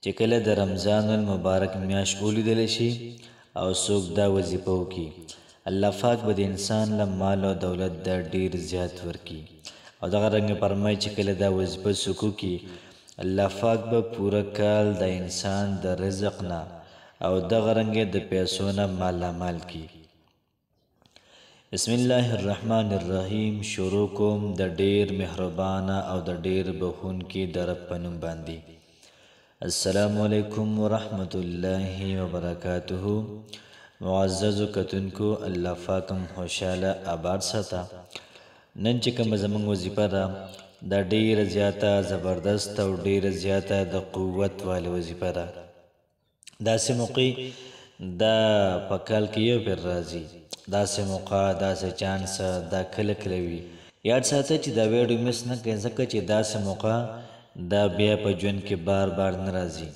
چې کله د رمضان المبارک میاشت ولیدلی شي او څوک دا وظیفه وکړي، الله پاک به د انسان له مال او دولت دا ډیر زیات ورکړي. او دغه رنګ فرمایي چې کله دا وظیفه څوک وکړي، الله پاک به پوره کال د انسان د رزق نه او دغه رنګ د پیسو نه مالامال کړي. بسم الله الرحمن الرحیم. شروع کوم د ډیر مهربانه او د ډیر بخښونکي د رب په نوم باندې. السلام علیکم ورحمت الله وبرکاته. معزز کتونکو، الله پاکم خوشاله آباد ساته. نن چې کومه زموږ وظیفه ده دا ډیره زیاته زبردست او ډیره زیاته د قوت والی وظیفه ده. داسې موقع دا په کال کې یو پیر راځي، داسې موقع داسې چانس دا کله کله وي. یاد ساته چې دا ویډیو مس نه کړئ، ځکه چې داسې موقع دا بیا په ژوند کې بار بار نه راځي.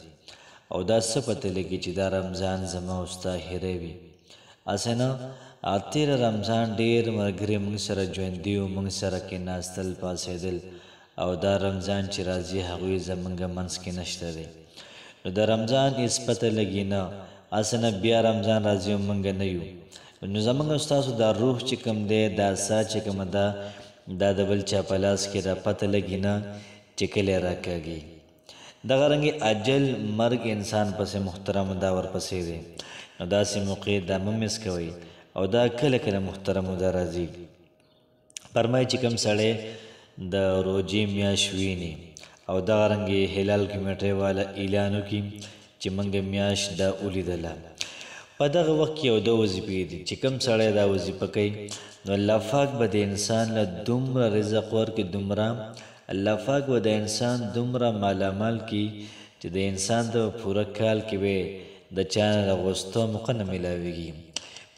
او دا څه پته لګي چې دا رمضان زما او ستا هیروي. هسې نه تېره رمضان ډېر ملګري موږ سره ژوندي وو، موږ سره کېناستل پاڅېدل، او دا رمضان چې راځي هغوی زموږ منځ کې نشته دی. نو د رمضان هېڅ پته لګي نه، هسې نه بیا رمضان راځي او موږ نه یو. نو زموږ او ستاسو دا روح چې کوم دی، دا ساه چې کومه ده، دا د بل چا په لاس کې دا پته لګي نه چې کله راکاږي. دغه رنګې اجل مرګ انسان پسې محترم دا ورپسې دی. نو داسې موقع دا مه مس کوئ، او دا کله کله محترم دا راځي. فرمایي چې کوم سړی د روژې میاشت ویني او دغه رنګې هلال کمیټې والا اعلان وکړي چې موږ میاشت دا ولیدله، په دغه وخت کې یو د وظیفې دي چې کوم سړی دا وظیفه کوي، نو الله پاک به د انسان له دومره رزق ورکړي، دومره الله پاک به د انسان دومره مالامال کړي چې د انسان د پوره کال کې به د چا نه د غوښتو موقع نه میلاویږي.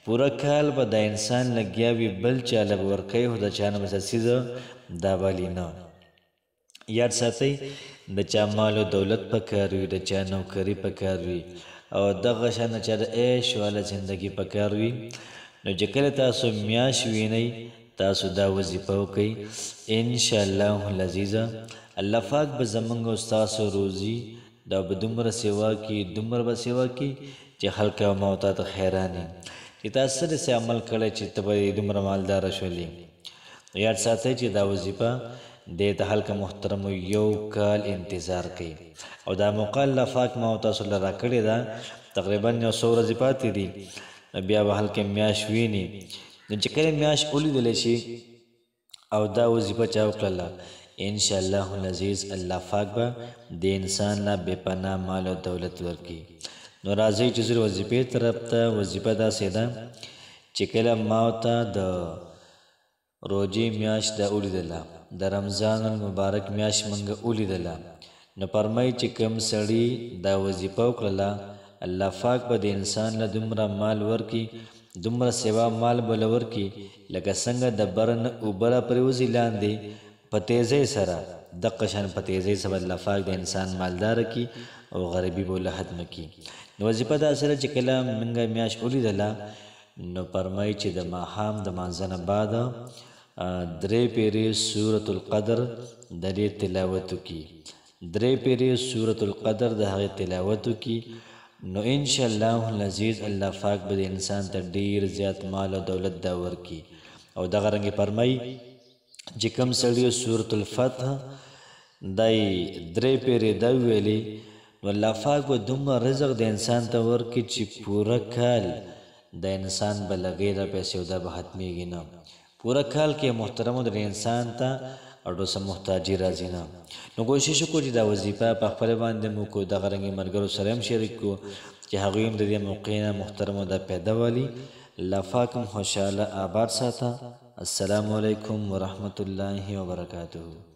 پوره کال به د انسان لګیا وي، بل چا له به ورکوي، خو د چا نه به څه څیز دا بالي نه. یاد ساتئ د چا مال او دولت په کار وي، د چا نوکري په کار وي، او دغه شان د چا د عیش والا زندګي په کار وي. نو چې کله تاسو میاشت وینئ، تاسو دا وظیفه وکئ، انشاءالله العزیز الله پاک به زموږ او ستاسو روزي دا به دومره سیوا کړي، دومره به سیوا کړي چې خلک ما او تا ته حیراني چې تاسو څه داسې عمل کړی چې ته به دومره مالداره شولې. یاد ساتئ چې دا وظیفه دې ته خلک محترمو یو کال انتظار کوي، او دا موقع الله پاک ما او تاسو له راکړې ده. تقریبا 100 ورځې پاتې دي، بیا به خلک میاشت ویني. نو چې کله میاشت ولیدلی شي او دا وظیفه چا وکړله، انشاءالله العزیز الله پاک به د انسان نه بې پناه مال او دولت ورکړي. نو راځئ چې زر وظیفې طرف ته. وظیفه داسې ده چې کله ما ته د روژې میاشت دا ولیدله، د رمضان المبارک میاشت موږ ولیدله، نو فرمایي چې کوم سړي دا وظیفه وکړله، الله پاک به د انسان له دومره مال ورکړي، دومره سیوا مال به له ورکړي لکه څنګه د بر نه اوبه را پرېوځي لاندې په تیزۍ سره، دقه شان په تیزۍ سره الله پاک د انسان مالداره کړي او غریبي به له ختمه کړي. نو وظیفه داسې ده چې کله موږ میاشت ولیدله، نو فرمایي چې د ماښام د مانځه نه بعد 3 پیرې سورة القدر د دې تلاوت وکړي، 3 پیرې سورة القدر د هغې تلاوت وکړي. نو انشاءالله العزیز الله پاک به د انسان ته ډیر زیات مال او دولت دا ورکړي. او دغه رنګې فرمایي چې کوم سړي سورة الفتح دای 3 پیرې دا ویلي، نو الله پاک به دومره رزق د انسان ته ورکړي چې پوره کال د انسان به له غیره پیسې او دا به ختمېږي نه. پوره کال کې محترمو د انسان ته اډو سم محتاجي راځي نه. نو کوشش وکړو چې دا وظیفه په خپل باندې مو کو، دغه رنګې ملګرو سره هم شریک کو چې هغوی هم د دې موقع نه محترمو دا پیدا والي. الله پاک هم خوشحاله آباد ساته. السلام علیکم ورحمت الله وبرکاته.